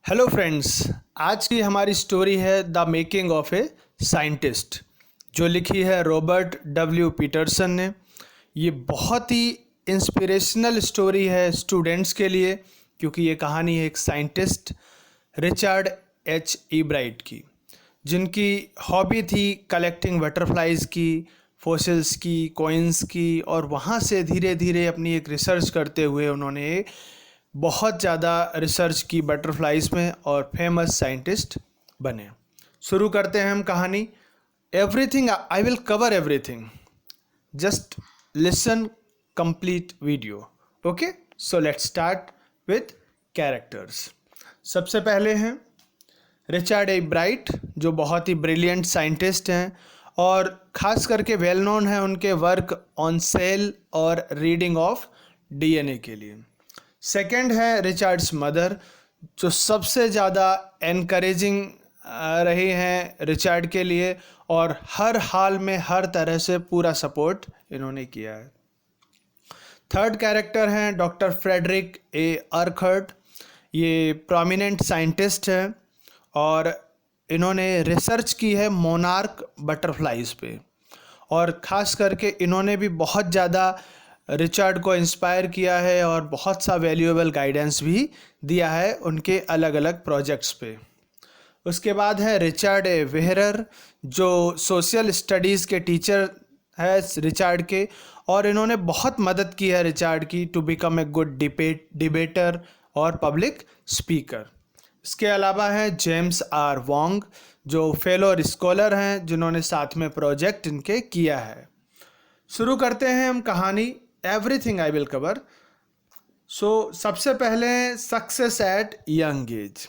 Hello friends. आज की हमारी स्टोरी है the making of a scientist, जो लिखी है रॉबर्ट डब्ल्यू पीटरसन ने। ये बहुत ही इंस्पिरेशनल स्टोरी है स्टूडेंट्स के लिए, क्योंकि ये कहानी है एक साइंटिस्ट रिचर्ड एच ईब्राइट की, जिनकी हॉबी थी कलेक्टिंग बटरफ्लाइज की, फॉसिल्स की, कॉइन्स की, और वहाँ से धीरे धीरे अपनी एक रिसर्च करते हुए उन्होंने बहुत ज़्यादा रिसर्च की बटरफ्लाइज में और फेमस साइंटिस्ट बने। शुरू करते हैं हम कहानी। Everything I will cover everything, just listen complete video. Okay, so let's start with characters. सबसे पहले हैं रिचर्ड ए ब्राइट, जो बहुत ही ब्रिलियंट साइंटिस्ट हैं और ख़ास करके वेल नोन है उनके वर्क ऑन सेल और रीडिंग ऑफ डीएनए के लिए। सेकंड है रिचर्ड्स मदर, जो सबसे ज़्यादा एनकरेजिंग रही हैं रिचर्ड के लिए और हर हाल में हर तरह से पूरा सपोर्ट इन्होंने किया है। थर्ड कैरेक्टर हैं डॉक्टर फ्रेडरिक ए अर्कहर्ट। ये प्रोमिनेंट साइंटिस्ट हैं और इन्होंने रिसर्च की है मोनार्क बटरफ्लाइज पे, और ख़ास करके इन्होंने भी बहुत ज़्यादा रिचर्ड को इंस्पायर किया है और बहुत सा वैल्यूएबल गाइडेंस भी दिया है उनके अलग अलग प्रोजेक्ट्स पे। उसके बाद है रिचर्ड ए वेहरर, जो सोशल स्टडीज़ के टीचर है रिचर्ड के, और इन्होंने बहुत मदद की है रिचर्ड की to become a good debater और पब्लिक स्पीकर। इसके अलावा है जेम्स आर वोंग, जो फेलो स्कॉलर हैं जिन्होंने साथ में प्रोजेक्ट इनके किया है। शुरू करते हैं हम कहानी। Everything I will cover. So सबसे पहले सक्सेस एट यंग एज।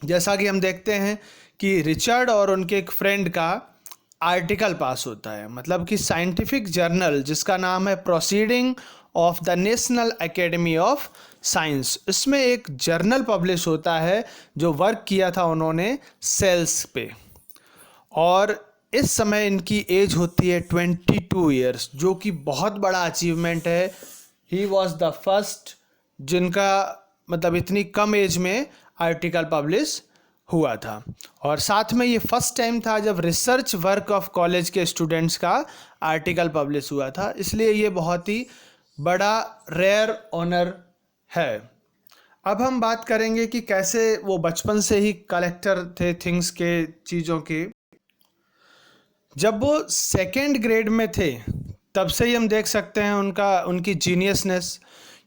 जैसा कि हम देखते हैं कि रिचर्ड और उनके एक फ्रेंड का आर्टिकल पास होता है, मतलब कि साइंटिफिक जर्नल जिसका नाम है proceeding of the national academy of science. इसमें एक जर्नल पब्लिश होता है जो वर्क किया था उन्होंने सेल्स पे, और इस समय इनकी एज होती है 22 ईयर्स, जो कि बहुत बड़ा अचीवमेंट है। ही वॉज द फर्स्ट जिनका मतलब इतनी कम एज में आर्टिकल पब्लिश हुआ था, और साथ में ये फर्स्ट टाइम था जब रिसर्च वर्क ऑफ कॉलेज के स्टूडेंट्स का आर्टिकल पब्लिश हुआ था, इसलिए ये बहुत ही बड़ा रेयर ऑनर है। अब हम बात करेंगे कि कैसे वो बचपन से ही कलेक्टर थे थिंग्स के, चीज़ों के। जब वो सेकेंड ग्रेड में थे तब से ही हम देख सकते हैं उनकी जीनियसनेस,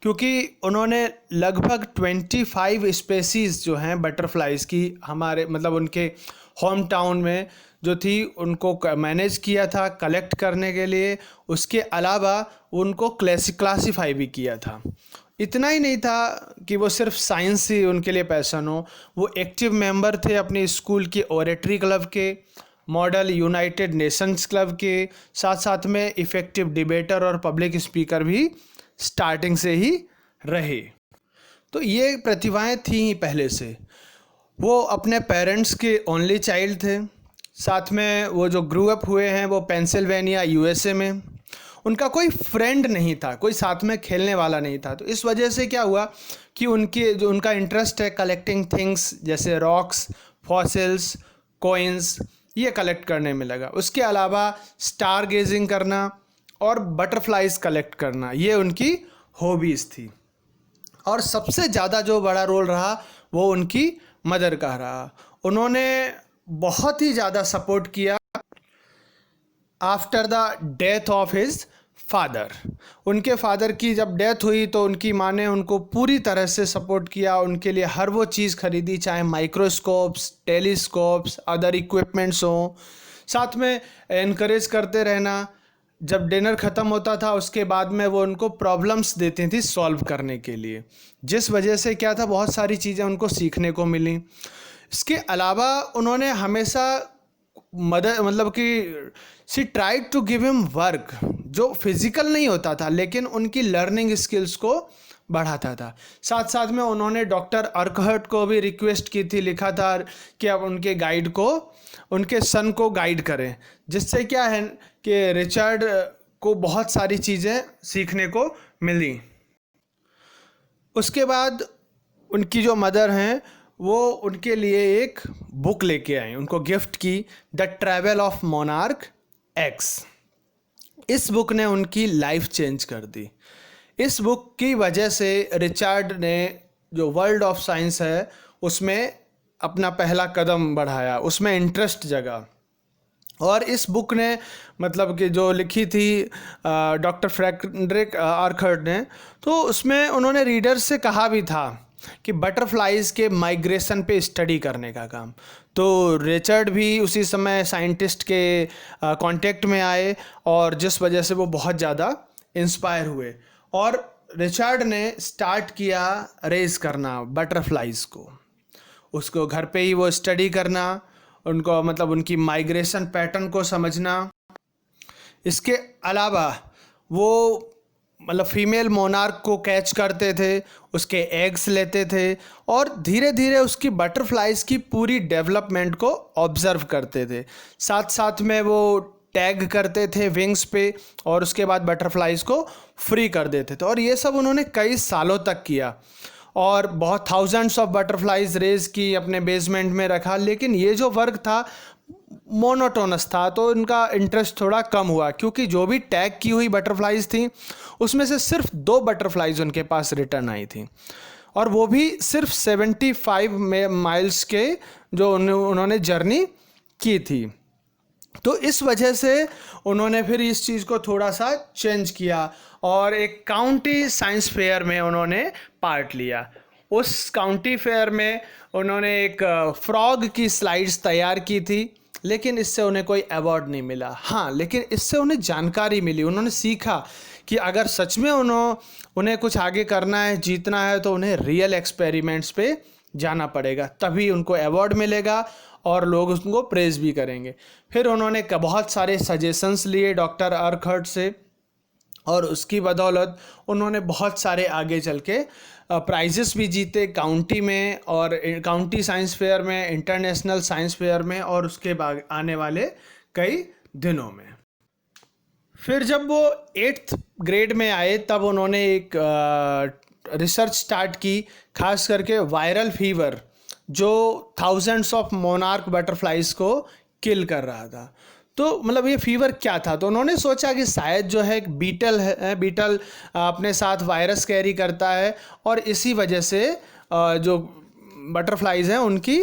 क्योंकि उन्होंने लगभग 25 स्पेसीज़ जो हैं बटरफ्लाइज़ की हमारे मतलब उनके होम टाउन में जो थी उनको मैनेज किया था कलेक्ट करने के लिए। उसके अलावा उनको क्लासीफाई भी किया था। इतना ही नहीं था कि वो सिर्फ साइंस ही उनके लिए पैशन हो, वो एक्टिव मेंबर थे अपने स्कूल के ओरेटरी क्लब के, मॉडल यूनाइटेड नेशंस क्लब के, साथ साथ में इफ़ेक्टिव डिबेटर और पब्लिक स्पीकर भी स्टार्टिंग से ही रहे। तो ये प्रतिभाएं थी ही पहले से। वो अपने पेरेंट्स के ओनली चाइल्ड थे। साथ में वो जो ग्रू अप हुए हैं वो पेंसिल्वेनिया यूएसए में। उनका कोई फ्रेंड नहीं था, कोई साथ में खेलने वाला नहीं था। तो इस वजह से क्या हुआ कि उनका इंटरेस्ट है कलेक्टिंग थिंग्स जैसे रॉक्स, फॉसिल्स, कॉइन्स, ये कलेक्ट करने में लगा। उसके अलावा स्टार गेजिंग करना और बटरफ्लाइज कलेक्ट करना, ये उनकी हॉबीज़ थी। और सबसे ज़्यादा जो बड़ा रोल रहा वो उनकी मदर का रहा। उन्होंने बहुत ही ज़्यादा सपोर्ट किया after the death of his father. उनके फादर की जब डेथ हुई तो उनकी माँ ने उनको पूरी तरह से सपोर्ट किया, उनके लिए हर वो चीज़ खरीदी, चाहे माइक्रोस्कोप्स, टेलीस्कोप्स, अदर इक्विपमेंट्स हों। साथ में इनकरेज करते रहना। जब डिनर ख़त्म होता था उसके बाद में वो उनको प्रॉब्लम्स देती थी सॉल्व करने के लिए, जिस वजह से क्या था बहुत सारी चीज़ें उनको सीखने को मिली। इसके अलावा उन्होंने हमेशा मदद मतलब कि she tried to give him work जो फिजिकल नहीं होता था लेकिन उनकी लर्निंग स्किल्स को बढ़ाता था। साथ साथ में उन्होंने डॉक्टर अर्कहर्ट को भी रिक्वेस्ट की थी, लिखा था कि अब उनके सन को गाइड करें, जिससे क्या है कि रिचर्ड को बहुत सारी चीज़ें सीखने को मिली। उसके बाद उनकी जो मदर हैं वो उनके लिए एक बुक लेके आए, उनको गिफ्ट की, the travel of monarch x. इस बुक ने उनकी लाइफ चेंज कर दी। इस बुक की वजह से रिचर्ड ने जो वर्ल्ड ऑफ साइंस है उसमें अपना पहला कदम बढ़ाया, उसमें इंटरेस्ट जगा। और इस बुक ने मतलब कि जो लिखी थी डॉक्टर फ्रेडरिक आर्खर्ड ने, तो उसमें उन्होंने रीडर्स से कहा भी था कि बटरफ्लाइज के माइग्रेशन पे स्टडी करने का काम। तो रिचर्ड भी उसी समय साइंटिस्ट के कांटेक्ट में आए और जिस वजह से वो बहुत ज़्यादा इंस्पायर हुए और रिचर्ड ने स्टार्ट किया रेज करना बटरफ्लाइज को, उसको घर पे ही वो स्टडी करना, उनको मतलब उनकी माइग्रेशन पैटर्न को समझना। इसके अलावा वो मतलब फीमेल मोनार्क को कैच करते थे, उसके एग्स लेते थे और धीरे धीरे उसकी बटरफ्लाइज की पूरी डेवलपमेंट को ऑब्जर्व करते थे। साथ साथ में वो टैग करते थे विंग्स पे और उसके बाद बटरफ्लाइज को फ्री कर देते थे। और ये सब उन्होंने कई सालों तक किया और बहुत थाउजेंड्स ऑफ बटरफ्लाइज रेज की, अपने बेसमेंट में रखा। लेकिन ये जो वर्क था मोनोटोनस था, तो इनका इंटरेस्ट थोड़ा कम हुआ, क्योंकि जो भी टैग की हुई बटरफ्लाइज थी उसमें से सिर्फ 2 बटरफ्लाइज उनके पास रिटर्न आई थी, और वो भी सिर्फ 75 माइल्स के जो उन्होंने जर्नी की थी। तो इस वजह से उन्होंने फिर इस चीज़ को थोड़ा सा चेंज किया और एक काउंटी साइंस फेयर में उन्होंने पार्ट लिया। उस काउंटी फेयर में उन्होंने एक फ्रॉग की स्लाइड्स तैयार की थी, लेकिन इससे उन्हें कोई अवार्ड नहीं मिला। हाँ, लेकिन इससे उन्हें जानकारी मिली, उन्होंने सीखा कि अगर सच में उन्हें कुछ आगे करना है, जीतना है, तो उन्हें रियल एक्सपेरिमेंट्स पे जाना पड़ेगा, तभी उनको अवार्ड मिलेगा और लोग उनको प्रेज भी करेंगे। फिर उन्होंने बहुत सारे सजेशंस लिए डॉक्टर आर्खर्ड से और उसकी बदौलत उन्होंने बहुत सारे आगे चल के प्राइजेस भी जीते काउंटी में और काउंटी साइंस फेयर में, इंटरनेशनल साइंस फेयर में और उसके बाद आने वाले कई दिनों में। फिर जब वो 8th ग्रेड में आए तब उन्होंने एक रिसर्च स्टार्ट की, खास करके वायरल फीवर जो थाउजेंड्स ऑफ मोनार्क बटरफ्लाइज को किल कर रहा था। तो मतलब ये फीवर क्या था, तो उन्होंने सोचा कि शायद जो है एक बीटल अपने साथ वायरस कैरी करता है और इसी वजह से जो बटरफ्लाइज हैं उनकी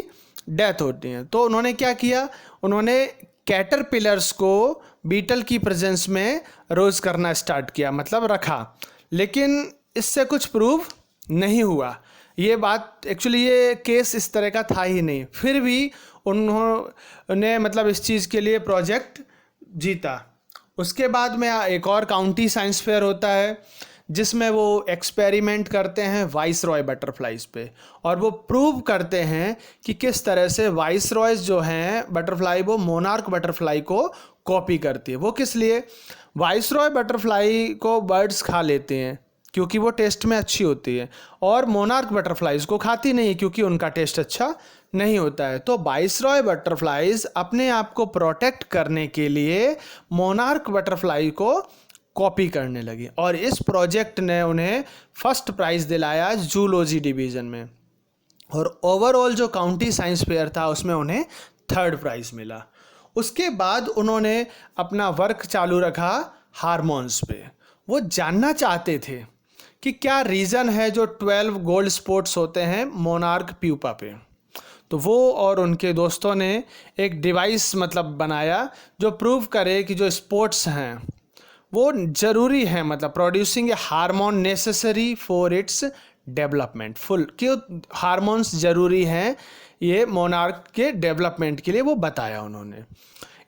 डेथ होती है। तो उन्होंने क्या किया, उन्होंने कैटरपिलर्स को बीटल की प्रेजेंस में रोज करना स्टार्ट किया, मतलब रखा, लेकिन इससे कुछ प्रूव नहीं हुआ। ये बात एक्चुअली ये केस इस तरह का था ही नहीं, फिर भी उन्होंने मतलब इस चीज़ के लिए प्रोजेक्ट जीता। उसके बाद में एक और काउंटी साइंस फेयर होता है जिसमें वो एक्सपेरिमेंट करते हैं वाइस रॉय बटरफ्लाइज पे और वो प्रूव करते हैं कि किस तरह से वाइस रॉयज जो हैं बटरफ्लाई वो मोनार्क बटरफ्लाई को कॉपी करती है। वो किस लिए, वाइस रॉय बटरफ्लाई को बर्ड्स खा लेते हैं क्योंकि वो टेस्ट में अच्छी होती है और मोनार्क बटरफ्लाइज को खाती नहीं क्योंकि उनका टेस्ट अच्छा नहीं होता है। तो वाइसरॉय बटरफ्लाइज अपने आप को प्रोटेक्ट करने के लिए मोनार्क बटरफ्लाई को कॉपी करने लगी और इस प्रोजेक्ट ने उन्हें फर्स्ट प्राइज़ दिलाया जूलॉजी डिवीज़न में और ओवरऑल जो काउंटी साइंस फेयर था उसमें उन्हें 3rd प्राइज़ मिला। उसके बाद उन्होंने अपना वर्क चालू रखा हार्मोन्स पे। वो जानना चाहते थे कि क्या रीज़न है जो 12 गोल्ड स्पॉट्स होते हैं मोनार्क प्यूपा पे। तो वो और उनके दोस्तों ने एक डिवाइस मतलब बनाया जो प्रूव करे कि जो स्पोर्ट्स हैं वो ज़रूरी है, मतलब producing A hormone necessary for its development. Full क्यों हार्मोन्स ज़रूरी हैं ये मोनार्क के डेवलपमेंट के लिए, वो बताया उन्होंने।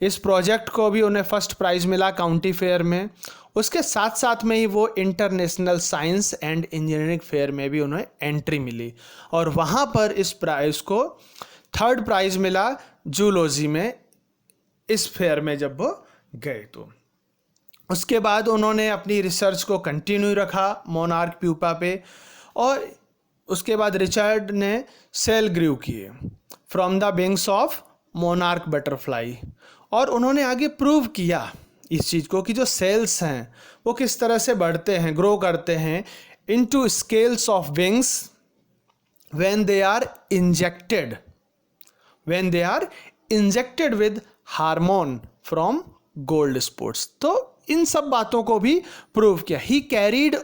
इस प्रोजेक्ट को भी उन्हें फर्स्ट प्राइज़ मिला काउंटी फेयर में। उसके साथ साथ में ही वो international science and engineering fair में भी उन्हें एंट्री मिली और वहाँ पर इस प्राइज़ को 3rd प्राइज़ मिला जूलॉजी में, इस फेयर में जब वो गए। तो उसके बाद उन्होंने अपनी रिसर्च को कंटिन्यू रखा मोनार्क प्यूपा पे और उसके बाद रिचर्ड ने सेल ग्रू किए from the wings of monarch butterfly और उन्होंने आगे प्रूव किया इस चीज़ को कि जो सेल्स हैं वो किस तरह से बढ़ते हैं, ग्रो करते हैं into scales of wings when they are injected with hormone from gold sports. तो इन सब बातों को भी प्रूव किया। ही कैरीड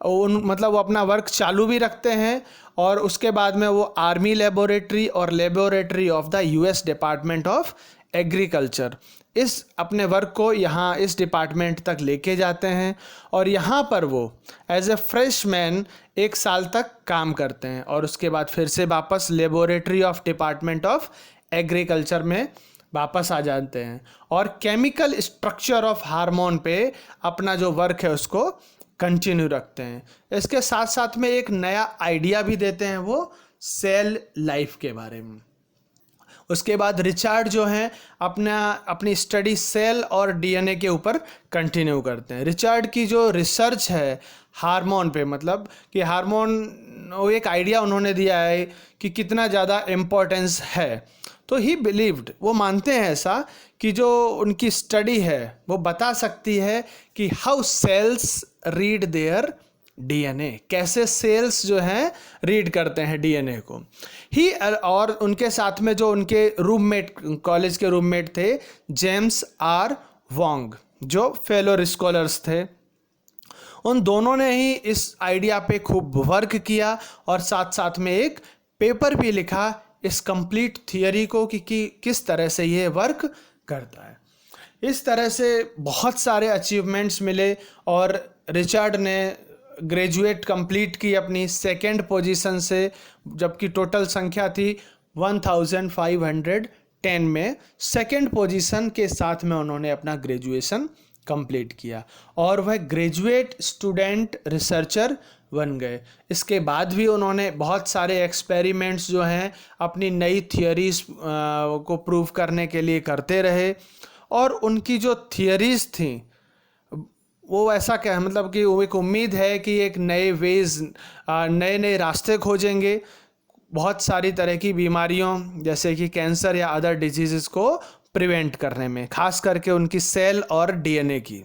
मतलब वो अपना वर्क चालू भी रखते हैं और उसके बाद में वो आर्मी लेबोरेटरी और laboratory of the US department of agriculture इस अपने वर्क को यहाँ इस डिपार्टमेंट तक लेके जाते हैं और यहाँ पर वो एज ए फ्रेशमैन 1 साल तक काम करते हैं और उसके बाद फिर से वापस laboratory of department of agriculture में वापस आ जाते हैं और केमिकल स्ट्रक्चर ऑफ हार्मोन पे अपना जो वर्क है उसको कंटिन्यू रखते हैं। इसके साथ साथ में एक नया आइडिया भी देते हैं वो सेल लाइफ के बारे में। उसके बाद रिचर्ड जो हैं अपनी स्टडी सेल और डीएनए के ऊपर कंटिन्यू करते हैं। रिचर्ड की जो रिसर्च है हार्मोन पे, मतलब कि हार्मोन वो एक आइडिया उन्होंने दिया है कि कितना ज़्यादा इम्पोर्टेंस है। तो ही बिलीव्ड, वो मानते हैं ऐसा कि जो उनकी स्टडी है वो बता सकती है कि how cells read their DNA, कैसे सेल्स जो हैं रीड करते हैं डीएनए को। ही और उनके साथ में जो उनके रूममेट, कॉलेज के रूममेट थे जेम्स आर वोंग, जो फेलो स्कॉलर्स थे, उन दोनों ने ही इस आइडिया पे खूब वर्क किया और साथ साथ में एक पेपर भी लिखा इस कंप्लीट थियरी को कि किस तरह से ये वर्क करता है। इस तरह से बहुत सारे अचीवमेंट्स मिले और रिचर्ड ने ग्रेजुएट कंप्लीट की अपनी 2nd पोजीशन से, जबकि टोटल संख्या थी 1510 में। 2nd पोजीशन के साथ में उन्होंने अपना ग्रेजुएशन कंप्लीट किया और वह ग्रेजुएट स्टूडेंट रिसर्चर बन गए। इसके बाद भी उन्होंने बहुत सारे एक्सपेरिमेंट्स जो हैं अपनी नई थियरीज को प्रूव करने के लिए करते रहे और उनकी जो थियरीज थी वो ऐसा क्या है, मतलब कि वो एक उम्मीद है कि एक नए वेज, नए नए रास्ते खोजेंगे बहुत सारी तरह की बीमारियों जैसे कि कैंसर या अदर डिजीज़ को प्रिवेंट करने में, खास करके उनकी सेल और डीएनए की।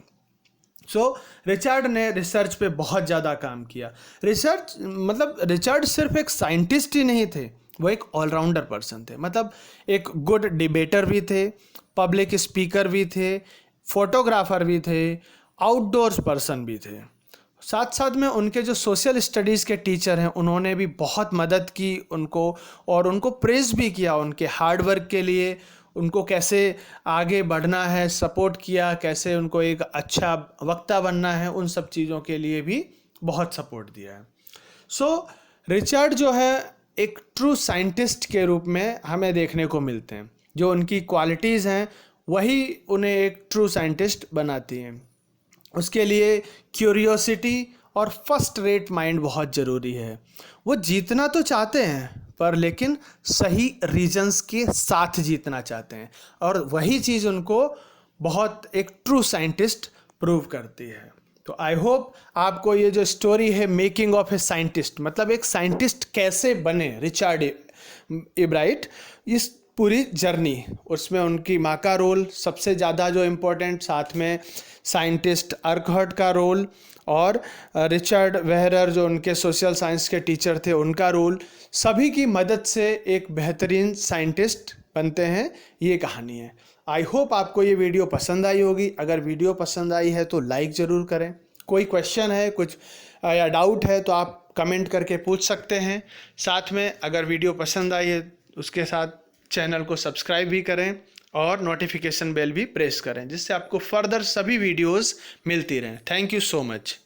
रिचर्ड ने रिसर्च पे बहुत ज़्यादा काम किया। रिचर्ड सिर्फ एक साइंटिस्ट ही नहीं थे, वो एक ऑलराउंडर पर्सन थे। मतलब एक गुड डिबेटर भी थे, पब्लिक स्पीकर भी थे, फोटोग्राफर भी थे, आउटडोर्स पर्सन भी थे। साथ साथ में उनके जो सोशल स्टडीज़ के टीचर हैं उन्होंने भी बहुत मदद की उनको और उनको प्रेज़ भी किया उनके हार्ड वर्क के लिए, उनको कैसे आगे बढ़ना है सपोर्ट किया, कैसे उनको एक अच्छा वक्ता बनना है, उन सब चीज़ों के लिए भी बहुत सपोर्ट दिया है। रिचर्ड जो है एक ट्रू साइंटिस्ट के रूप में हमें देखने को मिलते हैं। जो उनकी क्वालिटीज़ हैं वही उन्हें एक ट्रू साइंटिस्ट बनाती हैं। उसके लिए क्यूरियोसिटी और फर्स्ट रेट माइंड बहुत ज़रूरी है। वो जीतना तो चाहते हैं पर लेकिन सही रीजंस के साथ जीतना चाहते हैं और वही चीज़ उनको बहुत एक ट्रू साइंटिस्ट प्रूव करती है। तो आई होप आपको ये जो स्टोरी है मेकिंग ऑफ ए साइंटिस्ट, मतलब एक साइंटिस्ट कैसे बने रिचर्ड एब्राइट, इस पूरी जर्नी, उसमें उनकी माँ का रोल सबसे ज़्यादा जो इम्पोर्टेंट, साथ में साइंटिस्ट अर्कहर्ट का रोल और रिचर्ड वेहरर जो उनके सोशल साइंस के टीचर थे उनका रोल, सभी की मदद से एक बेहतरीन साइंटिस्ट बनते हैं। ये कहानी है। आई होप आपको ये वीडियो पसंद आई होगी। अगर वीडियो पसंद आई है तो लाइक ज़रूर करें। कोई क्वेश्चन है कुछ या डाउट है तो आप कमेंट करके पूछ सकते हैं। साथ में अगर वीडियो पसंद आई है उसके साथ चैनल को सब्सक्राइब भी करें और नोटिफिकेशन बेल भी प्रेस करें जिससे आपको फर्दर सभी वीडियोस मिलती रहें। Thank you so much.